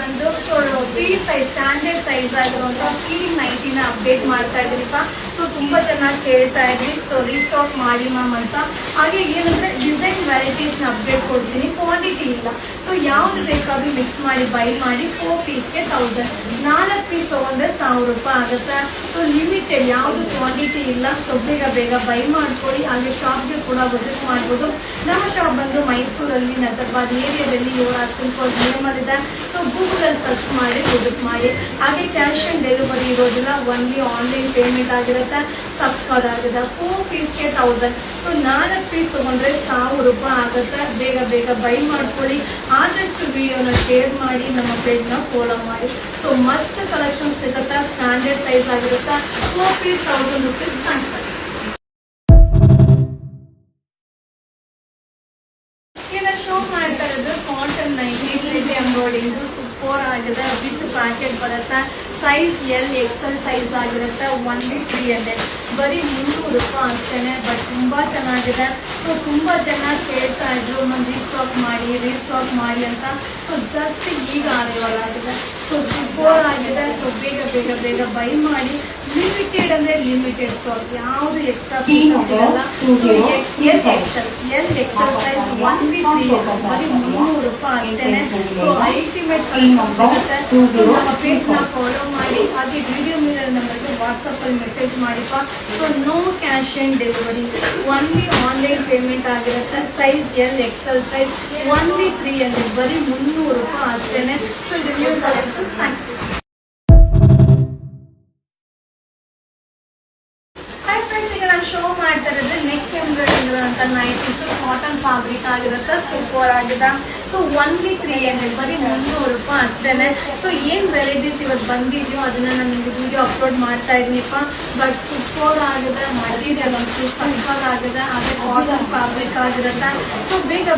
ಬಂದು free size standard size ಆಗಿರುವಂತ free ನೈಟಿನ update ಮಾಡ್ತಾ ಇದ್ರಿಪ್ಪ. ಸೊ ತುಂಬಾ ಚೆನ್ನಾಗಿ ಕೇಳ್ತಾ ಇದ್ರಿ. ಸೊ ರೀಸ್ಟಾಕ್ ಮಾಡಿ ಮ್ಯಾಮ್ ಅಂತ. ಹಾಗೆ ಏನಂದ್ರೆ ಡಿಸೈನ್ ವೆರೈಟೀಸ್ ನ ಅಪ್ಡೇಟ್ ಕೊಡ್ತೀನಿ. ಕ್ವಾಂಟಿಟಿ ಇಲ್ಲ. ಸೊ ಯಾವ್ದು ಬೇಕಾದ್ರೂ ಮಿಕ್ಸ್ ಮಾಡಿ ಬೈ ಮಾಡಿ 4 ಪೀಸ್ಗೆ 1000. 4 ಪೀಸ್ ತಗೊಂಡ್ರೆ 1000 ರೂಪಾಯಿ ಆಗುತ್ತೆ. ಸೊ ಲಿಮಿಟೆಡ್, ಯಾವುದು ಕ್ವಾಂಟಿಟಿ ಇಲ್ಲ. ಸೊ ಬೇಗ ಬೈ ಮಾಡ್ಕೊಳ್ಳಿ. ಹಾಗೆ ಶಾಪ್ಗೆ ಕೂಡ ವಿಸಿಟ್ ಮಾಡ್ಬೋದು. ನಮ್ಮ ಶಾಪ್ ಬಂದು ಮೈಸೂರಲ್ಲಿ ನಗರಬಾದ್ ಏರಿಯಾದಲ್ಲಿ ಯುವರಾಜ್ ಸಿಲ್ಕ್ ನೇಮಲ್ಲಿದೆ. ಸೊ ಗೂಗಲ್ ಸರ್ಚ್ ಮಾಡಿ ವಿಸಿಟ್ ಮಾಡಿ. ಹಾಗೆ ಕ್ಯಾಶ್ ಆನ್ ಡೆಲಿವರಿ ಇರೋದಿಲ್ಲ, ಒನ್ಲಿ ಆನ್ಲೈನ್ ಪೇಮೆಂಟ್ ಆಗಿರುತ್ತೆ. ಸಬ್ಸ್ಕ್ರೈಬ್ 4 ಪೀಸ್ಗೆ 1000. ಸೊ 4 ಪೀಸ್ ತಗೊಂಡ್ರೆ 1000 ರೂಪಾಯಿ ಆಗುತ್ತೆ. ಬೇಗ ಬೈ ಮಾಡ್ಕೊಳ್ಳಿ. ಆದಷ್ಟು ವಿಡಿಯೋನ ಶೇರ್ ಮಾಡಿ, ನಮ್ಮ ಪೇಜ್ನ ಫಾಲೋ ಮಾಡಿ. ಸೊ ಮಸ್ತ್ ಕಲೆಕ್ಷನ್ ಸಿಗುತ್ತೆ. ಸ್ಟ್ಯಾಂಡರ್ಡ್ ಸೈಜ್ ಆಗಿರುತ್ತೆ. 4 ಪೀಸ್ 1000 ರೂಪೀಸ್ ಕಾಣ್ತಾರೆ. ಶೋ ಮಾಡ್ತಾ ಇರೋದು ಕಾಟನ್ ನೈಟಿ ಎಂಬ್ರಾಯ್ಡಿಂಗ್ ಸೂಪರ್ ಆಗಿದೆ. ವಿತ್ ಪ್ಯಾಕೆಟ್ ಬರುತ್ತೆ. ಸೈಜ್ ಎಲ್ ಎಕ್ಸೆಲ್ ಸೈಜ್ ಆಗಿರುತ್ತೆ. ಒನ್ಲಿ 300, ಬರೀ 300 ರೂಪಾಯಿ ಅಷ್ಟೇನೆ. ಬಟ್ ತುಂಬಾ ಚೆನ್ನಾಗಿದೆ. ಸೊ ತುಂಬಾ ಜನ ಕೇಳ್ತಾ ಇದ್ರು ಮ್ಯಾಮ್ ರೀಸ್ಟಾಕ್ ಮಾಡಿ ಅಂತ. ಸೊ ಜಸ್ಟ್ ಈಗ ಅರೈವಲ್ ಆಗಿದೆ. ಸೊ ಸೂಪರ್ ಆಗಿದೆ. ಸೊ ಬೇಗ ಬೈ ಮಾಡಿ. ಲಿಮಿಟೆಡ್ ಅಂದ್ರೆ ಲಿಮಿಟೆಡ್ ಸ್ಟಾಕ್, ಯಾವುದು ಎಕ್ಸ್ಟ್ರಾ ಪೀಸಸ್ ಇರಲ್ಲ. ಎಲ್ ಎಕ್ಸೆಲ್ ಸೈಜ್ ಒನ್ಲಿ 300, ಬರೀ 300 ರೂಪಾಯಿ ಅಷ್ಟೇನೆ. ಸೊ ಅಲ್ಟಿಮೇಟ್ ಕಲೆಕ್ಷನ್ ಸಿಗುತ್ತೆ. ಸೊ ನಮ್ಮ ಪೇಜ್ ನ ಫಾಲೋ ಮಾಡಿ. ಹಾಗೆ ವಿಡಿಯೋ ಮಿರರ್ ನಂಬರ್ಗೆ ವಾಟ್ಸಪ್ ಅಲ್ಲಿ ಮೆಸೇಜ್ ಮಾಡಿಪ್ಪ. So no cash on delivery, only online payment ಆಗಿರುತ್ತೆ. Size L XL size only 300, ಬರೀ 300 ರೂಪಾಯಿ ಅಷ್ಟೇನೆ. ಸೊ ಇದು new collection. Thank you. Show ಮಾಡ್ತಾ ಇರೋದು ನೆಕ್ ಎಂಬ್ರಾಯ್ಡಿಂಗ್ ಅಂತ ನೈಟೀಸ್ ಕಾಟನ್ ಫ್ಯಾಬ್ರಿಕ್ ಆಗಿರುತ್ತೆ. ಸೂಪರ್ ಆಗಿದೆ. ಸೊ ಒನ್ಲಿ 300, ಬರೀ 300 ರೂಪಾಯಿ ಅಷ್ಟೇನೆ. ಸೊ ಏನ್ ವೆರೈಟೀಸ್ ಇವತ್ತು ಬಂದಿದೆಯೋ ಅದನ್ನ ನಾನು ನಿಮಗೆ ವಿಡಿಯೋ ಅಪ್ಲೋಡ್ ಮಾಡ್ತಾ ಇದೀನಿಪ್ಪ. ಬಟ್ ಸೂಪರ್ ಆಗಿದೆ. ಮಟೀರಿಯಲ್ ಅಂತೂ ಸೂಪರ್ ಆಗಿದೆ. ಅದೇ ಕಾಟನ್ ಫ್ಯಾಬ್ರಿಕ್ ಆಗಿರುತ್ತೆ. ಸೊ ಬೇಗ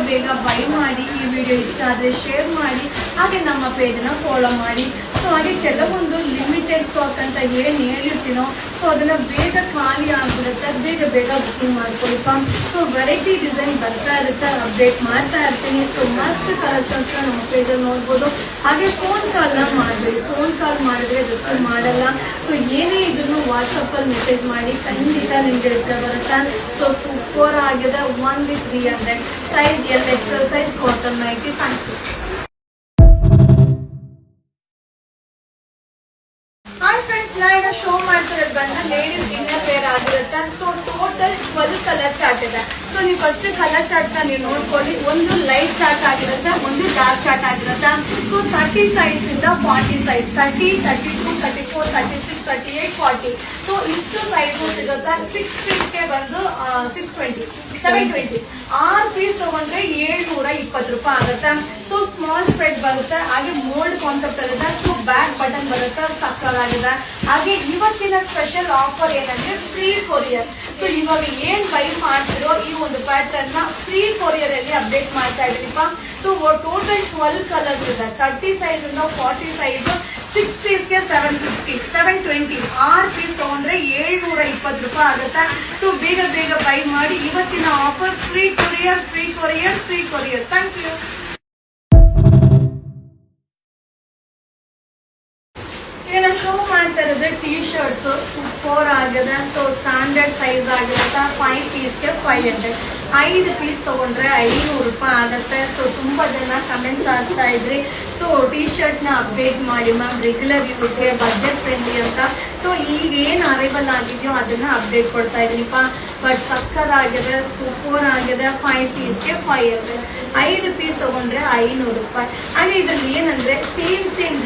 ಬೈ ಮಾಡಿ. ಈ ವಿಡಿಯೋ ಇಷ್ಟ ಆದರೆ ಶೇರ್ ಮಾಡಿ. ಹಾಗೆ ನಮ್ಮ ಪೇಜ್ನ ಫಾಲೋ ಮಾಡಿ. ಸೊ ಹಾಗೆ ಕೆಲವೊಂದು ಲಿಮಿಟೆಡ್ ಸ್ಟಾಕ್ ಅಂತ ಏನು ಹೇಳಿರ್ತೀನೋ ಸೊ ಅದನ್ನ ಬೇಗ ಖಾಲಿ ಆಗಿಬಿಡುತ್ತೆ. ಬೇಗ ಬುಕಿಂಗ್ ಮಾಡ್ಕೊಳ್ಪ. ಸೊ ವೆರೈಟಿ ಡಿಸೈನ್ ಬರ್ತಾ ಇರುತ್ತೆ, ಅಪ್ಡೇಟ್ ಮಾಡ್ತಾ ಇರ್ತೀನಿ. ಸೊ ಮಸ್ತ್ ಕಲೆಕ್ಷನ್ಸ್ ನಮ್ಮ ಪೇಜಲ್ಲಿ ನೋಡ್ಬೋದು. ಹಾಗೆ ಫೋನ್ ಕಾಲ್ನ ಮಾಡಬೇಡಿ. ಫೋನ್ ಕಾಲ್ ಮಾಡಿದ್ರೆ ರಿಸೀವ್ ಮಾಡಲ್ಲ. ಸೊ ಏನೇ ಇದನ್ನು ವಾಟ್ಸಪ್ಪಲ್ಲಿ ಮೆಸೇಜ್ ಮಾಡಿ, ಖಂಡಿತ ನಿಮಗೆ ರಿಪ್ಲೈ ಬರುತ್ತೆ. ಸೊ ಸೂಪರ್ ಆಗಿದೆ. Only 300, size L XL size cotton nightie. Thank you. Hi friends, ನಾನು ಶೋ ಮಾಡ್ತಿರೋದು ಬಂದು ಲೇಡೀಸ್ ಇನ್ನರ್ ವೇರ್ ಆಗಿರುತ್ತೆ. ಸೊ ಟೋಟಲ್ 12 ಕಲರ್ ಚಾರ್ಟ್ ಇದೆ. ಸೊ ನೀವು ಫಸ್ಟ್ ಕಲರ್ ಚಾರ್ಟ್ ನ ನೀವು ನೋಡ್ಕೊಳ್ಳಿ. ಒಂದು ಲೈಟ್ ಚಾರ್ಟ್ ಆಗಿರುತ್ತೆ, ಒಂದು ಡಾರ್ಕ್ ಚಾರ್ಟ್ ಆಗಿರುತ್ತೆ. ಸೊ 30 ಸೈಜ್ ಇಂದ 40 ಸೈಜ್, 30, 32, 34, 36, 38, 40. ಸೊ ಇಷ್ಟು ಸೈಜ್ ಸಿಗುತ್ತೆ. 6 ಪೀಸ್ಗೆ ಬಂದು 620, 720. 6 ಪೀಸ್ ತಗೊಂಡ್ರೆ 720 ರೂಪಾಯಿ ಆಗುತ್ತೆ. ಸೊ ಸ್ಮಾಲ್ ಸ್ಪ್ರೆಡ್ ಬರುತ್ತೆ. ಹಾಗೆ ಮೋಲ್ಡ್ ಕಾನ್ಸೆಪ್ಟ್ ಇರುತ್ತೆ. ಸೊ ಬ್ಯಾಕ್ ಬಟನ್ ಬರುತ್ತೆ. ಸಕ್ಕತ್ತಾಗಿದೆ. ಹಾಗೆ ಇವತ್ತಿನ ಸ್ಪೆಷಲ್ ಆಫರ್ ಏನಂದ್ರೆ ಫ್ರೀ ಕೊರಿಯರ್. ಸೊ ಇವಾಗ ಏನ್ ಬೈ ಮಾಡ್ತಿರೋ ಈ ಒಂದು ಪ್ಯಾಟರ್ನ್ ನ ಫ್ರೀ ಕೊರಿಯರ್ ಅಲ್ಲಿ ಅಪ್ಡೇಟ್ ಮಾಡ್ತಾ ಇದೀನಿಪ್ಪ. ಸೊ ಟೋಟಲ್ 12 ಕಲರ್ಸ್ ಇದೆ. 30 ಸೈಜ್ ಇಂದ 40 ಸೈಜ್. 6 ಪೀಸ್ಗೆ 750, 720. 6 ಪೀಸ್ ತಗೊಂಡ್ರೆ 720 ರೂಪಾಯಿ ಆಗುತ್ತೆ. ಸೊ ಬೇಗ ಬೈ ಮಾಡಿ. ಇವತ್ತಿನ offer free courier. Thank you. ಈಗ ನಾವು ಶೋ ಮಾಡ್ತಾ ಇರೋದು ಟೀ ಶರ್ಟ್ಸ್ ಸೂಪರ್ ಆಗಿದೆ. ಸೊ ಸ್ಟ್ಯಾಂಡರ್ಡ್ ಸೈಜ್ ಆಗಿರುತ್ತೆ. 5 ಪೀಸ್ಗೆ 500, 5 ಪೀಸ್ ತಗೊಂಡ್ರೆ 500 ರೂಪಾಯಿ ಆಗುತ್ತೆ. ಸೊ ತುಂಬಾ ಜನ ಕಮೆಂಟ್ಸ್ ಆಗ್ತಾ ಇದ್ರಿ. ಸೊ ಟೀ ಶರ್ಟ್ ನ ಅಪ್ಡೇಟ್ ಮಾಡಿ ಮ್ಯಾಮ್, ರೆಗ್ಯುಲರ್ ಯೂಸ್ಗೆ ಬಜೆಟ್ ಫ್ರೆಂಡ್ಲಿ ಅಂತ. ಸೊ ಈಗ ಏನು ಅರೈವಲ್ ಆಗಿದೆಯೋ ಅದನ್ನ ಅಪ್ಡೇಟ್ ಕೊಡ್ತಾ ಇದೀನಿಪ್ಪ. ಬಟ್ ಸಕ್ಕತ್ತಾಗಿದೆ, ಸೂಪರ್ ಆಗಿದೆ. 5 ಪೀಸ್ಗೆ 500, 5 ಪೀಸ್ ತಗೊಂಡ್ರೆ 500 ರೂಪಾಯಿ. ಹಾಗೆ ಇದ್ರಲ್ಲಿ ಏನಂದ್ರೆ ಸೇಮ್ ಡಿಸೈನ್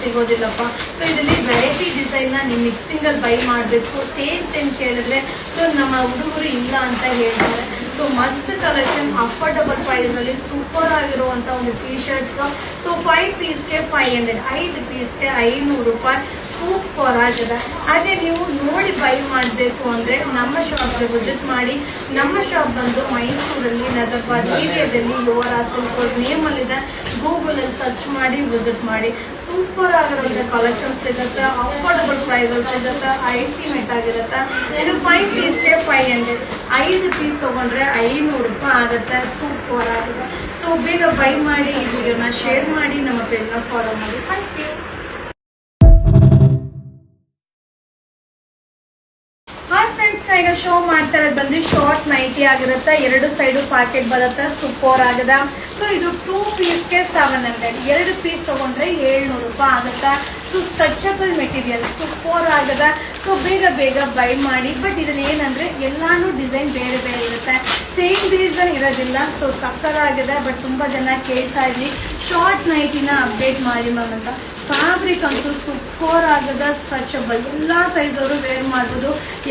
ಸಿಗೋದಿಲ್ಲಪ್ಪ. ಸೊ ಇದರಲ್ಲಿ ವೆರೈಟಿ ಡಿಸೈನ್ ನ ನೀವು ಮಿಕ್ಸಿಂಗ್ ಅಲ್ಲಿ ಬೈ ಮಾಡಬೇಕು. ಸೇಮ್ ಕೇಳಿದ್ರೆ ಸೊ ನಮ್ಮ ಹುಡುಗರು ಇಲ್ಲ ಅಂತ ಹೇಳ್ತಾರೆ. ಸೊ ಮಸ್ತ್ ಕಲೆಕ್ಷನ್, ಅಫೋರ್ಡಬಲ್ ಪ್ರೈಸ್ ಅಲ್ಲಿ ಸೂಪರ್ ಆಗಿರುವಂತ ಒಂದು ಟೀ ಶರ್ಟ್ಸ್. ಸೊ 5 ಪೀಸ್ಗೆ 500, 5 ಪೀಸ್ಗೆ 500 ರೂಪಾಯಿ. ಸೂಪರ್ ಆಗಿದೆ. ಹಾಗೆ ನೀವು ನೋಡಿ ಬೈ ಮಾಡಬೇಕು ಅಂದ್ರೆ ನಮ್ಮ ಶಾಪ್ಗೆ ವಿಸಿಟ್ ಮಾಡಿ. ನಮ್ಮ ಶಾಪ್ ಬಂದು ಮೈಸೂರಲ್ಲಿ ನಗರಬಾದ್ ಏರಿಯಾದಲ್ಲಿ ಯುವರಾಜ್ ಸಿಲ್ಕ್ ನೇಮಲ್ಲಿದೆ. ಗೂಗಲ್ ಅಲ್ಲಿ ಸರ್ಚ್ ಮಾಡಿ ವಿಸಿಟ್ ಮಾಡಿ. ಸೂಪರ್ ಆಗಿರೋಂಥ ಕಲೆಕ್ಷನ್ಸ್ ಸಿಗುತ್ತೆ. ಅಫೋರ್ಡಬಲ್ ಪ್ರೈಸಲ್ಲಿ ಸಿಗುತ್ತೆ. ಅಲ್ಟಿಮೇಟ್ ಆಗಿರುತ್ತೆ. ಇದು 5 ಪೀಸ್ಗೆ 500, 5 ಪೀಸ್ ತಗೊಂಡ್ರೆ 500 ರೂಪಾಯಿ ಆಗುತ್ತೆ. ಸೂಪರ್ ಆಗಿದೆ. ಸೊ ಬೇಗ ಬೈ ಮಾಡಿ, ಈ ವಿಡಿಯೋನ ಶೇರ್ ಮಾಡಿ, ನಮ್ಮ ಪೇಜ್ನ ಫಾಲೋ ಮಾಡಿ. Thank you. ಹಾಯ್ ಫ್ರೆಂಡ್ಸ್, ಈಗ ಶೋ ಮಾಡ್ತಾ ಇರೋದು ಬಂದು ಶಾರ್ಟ್ ನೈಟಿ ಆಗಿರುತ್ತೆ. 2 ಸೈಡು ಪಾಕೆಟ್ ಬರುತ್ತೆ. ಸೂಪರ್ ಆಗದ. ಸೊ ಇದು 2 ಪೀಸ್ಗೆ 700. 2 ಪೀಸ್ ತಗೊಂಡ್ರೆ 700 ರೂಪಾಯಿ ಆಗುತ್ತೆ. ಸೊ ಸ್ಟ್ರೆಚಬಲ್ ಮೆಟೀರಿಯಲ್ ಸೂಪರ್ ಆಗದ. ಸೊ ಬೇಗ ಬೈ ಮಾಡಿ. ಬಟ್ ಇದನ್ನ ಏನಂದ್ರೆ ಎಲ್ಲಾನು ಡಿಸೈನ್ ಬೇರೆ ಬೇರೆ ಇರುತ್ತೆ, ಸೇಮ್ ಡಿಸೈನ್ ಇರೋದಿಲ್ಲ. ಸೊ ಸಕ್ಕತ್ತಾಗಿದೆ. ಬಟ್ ತುಂಬಾ ಜನ ಕೇಳ್ತಾ ಇದ್ವಿ ಶಾರ್ಟ್ ನೈಟಿನ ಅಪ್ಡೇಟ್ ಮಾಡಿ ಮ್ಯಾಮ್ ಅಂತ. ಫ್ಯಾಬ್ರಿಕ್ ಅಂತೂ ಸೂಪರ್ ಆಗದ, ಸ್ಟ್ರೆಚಬಲ್, ಎಲ್ಲ ಸೈಜ್ ಅವರು ವೇರ್ ಮಾಡ್ಬೋದು.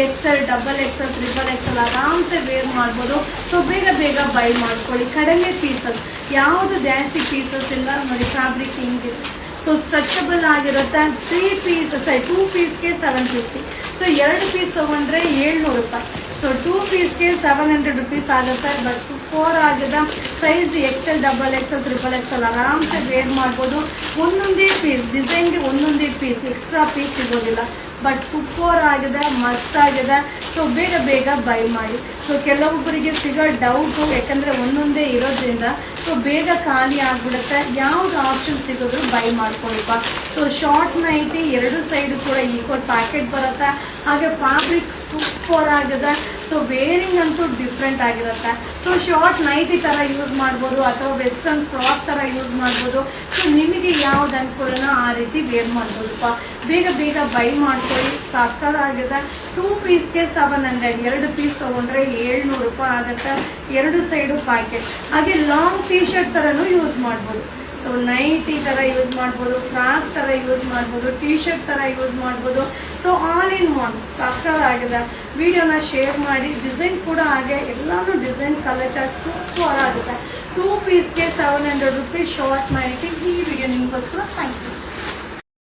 XL, XXL, XXL ಆರಾಮ್ಸೆ ವೇರ್ ಮಾಡ್ಬೋದು. ಸೊ ಬೇಗ ಬೈ ಮಾಡ್ಕೊಳ್ಳಿ. ಕಡಿಮೆ ಪೀಸಸ್, ಯಾವುದು ಜಾಸ್ತಿ ಪೀಸಸ್ ಇಲ್ಲ ನೋಡಿ. ಫ್ಯಾಬ್ರಿಕ್ ಹಿಂಗಿದೆ. ಸೊ ಸ್ಟ್ರೆಚಬಲ್ ಆಗಿರುತ್ತೆ. 2 ಪೀಸ್ಗೆ 750. ಸೊ 2 ಪೀಸ್ ತೊಗೊಂಡ್ರೆ 700 ರೂಪಾಯಿ. ಸೊ 2 ಪೀಸ್ಗೆ 700 ರುಪೀಸ್ ಆಗುತ್ತೆ. ಬಟ್ ಸೂಪರ್ ಆಗಿದೆ. ಸೈಜ್ XL, XXL, XXL ಆರಾಮ್ಸೆ ವೇರ್ ಮಾಡ್ಬೋದು. ಒಂದೊಂದೇ ಪೀಸ್ ಡಿಸೈನ್ಗೆ ಒಂದೊಂದೇ ಪೀಸ್, ಎಕ್ಸ್ಟ್ರಾ ಪೀಸ್ ಸಿಗೋದಿಲ್ಲ. ಬಟ್ ಸೂಪರ್ ಆಗಿದೆ, ಮಸ್ತ್ ಆಗಿದೆ. ಸೊ ಬೇಗ ಬೈ ಮಾಡಿ. ಸೊ ಕೆಲವೊಬ್ಬರಿಗೆ ಸಿಗೋ ಡೌಟು, ಯಾಕಂದರೆ ಒಂದೊಂದೇ ಇರೋದ್ರಿಂದ ಸೊ ಬೇಗ ಖಾಲಿ ಆಗಿಬಿಡುತ್ತೆ. ಯಾವುದು ಆಪ್ಷನ್ ಸಿಗೋದು ಬೈ ಮಾಡ್ಕೊಳ್ಪ. ಸೊ ಶಾರ್ಟ್ ನೈಟಿ 2 ಸೈಡು ಕೂಡ ಈಕ್ವಲ್ ಪ್ಯಾಕೆಟ್ ಬರುತ್ತೆ. ಹಾಗೆ ಫ್ಯಾಬ್ರಿಕ್ ಸೂಪರ್ ಆಗಿದೆ. ಸೊ ವೇರಿಂಗ್ ಅಂತೂ ಡಿಫ್ರೆಂಟ್ ಆಗಿರುತ್ತೆ. ಸೊ ಶಾರ್ಟ್ ನೈಟಿ ಥರ ಯೂಸ್ ಮಾಡ್ಬೋದು, ಅಥವಾ ವೆಸ್ಟರ್ನ್ ಫ್ರಾಕ್ ಥರ ಯೂಸ್ ಮಾಡ್ಬೋದು. ಸೊ ನಿಮಗೆ ಯಾವ್ದು ಅನುಕೂಲನೋ ಆ ರೀತಿ ವೇರ್ ಮಾಡ್ಬೋದಪ್ಪ. ಬೇಗ ಬೈ ಮಾಡ್ಕೊಳ್ಳಿ. ಸಕ್ಕತ್ತಾಗಿದೆ. 2 ಪೀಸ್ಗೆ 700. 2 ಪೀಸ್ ತೊಗೊಂಡ್ರೆ 700 ರೂಪಾಯಿ ಆಗುತ್ತೆ. 2 ಸೈಡು ಪ್ಯಾಕೆಟ್. ಹಾಗೆ ಲಾಂಗ್ ಟೀ ಶರ್ಟ್ ಥರನೂ ಯೂಸ್ ಮಾಡ್ಬೋದು. ಸೊ ನೈಟಿ ಥರ ಯೂಸ್ ಮಾಡ್ಬೋದು, ಫ್ರಾಕ್ ಥರ ಯೂಸ್ ಮಾಡ್ಬೋದು, ಟೀ ಶರ್ಟ್ ಥರ ಯೂಸ್ ಮಾಡ್ಬೋದು. ಸೊ ಆಲ್ ಇನ್ ಒನ್ ಸಕ್ಕತ್ತಾಗಿದೆ. ವಿಡಿಯೋನ ಶೇರ್ ಮಾಡಿ. ಡಿಸೈನ್ ಕೂಡ ಹಾಗೆ ಎಲ್ಲಾನು ಡಿಸೈನ್ ಕಲರ್ ಚಾರ್ಟ್ ಸೂಪರ್ ಆಗುತ್ತೆ. 2 ಪೀಸ್ಗೆ 700 ರುಪೀಸ್ ಶಾರ್ಟ್ ನೈಟಿ. ಈ ವಿಡಿಯೋ ನಿಮಗೋಸ್ಕರ. Thank you.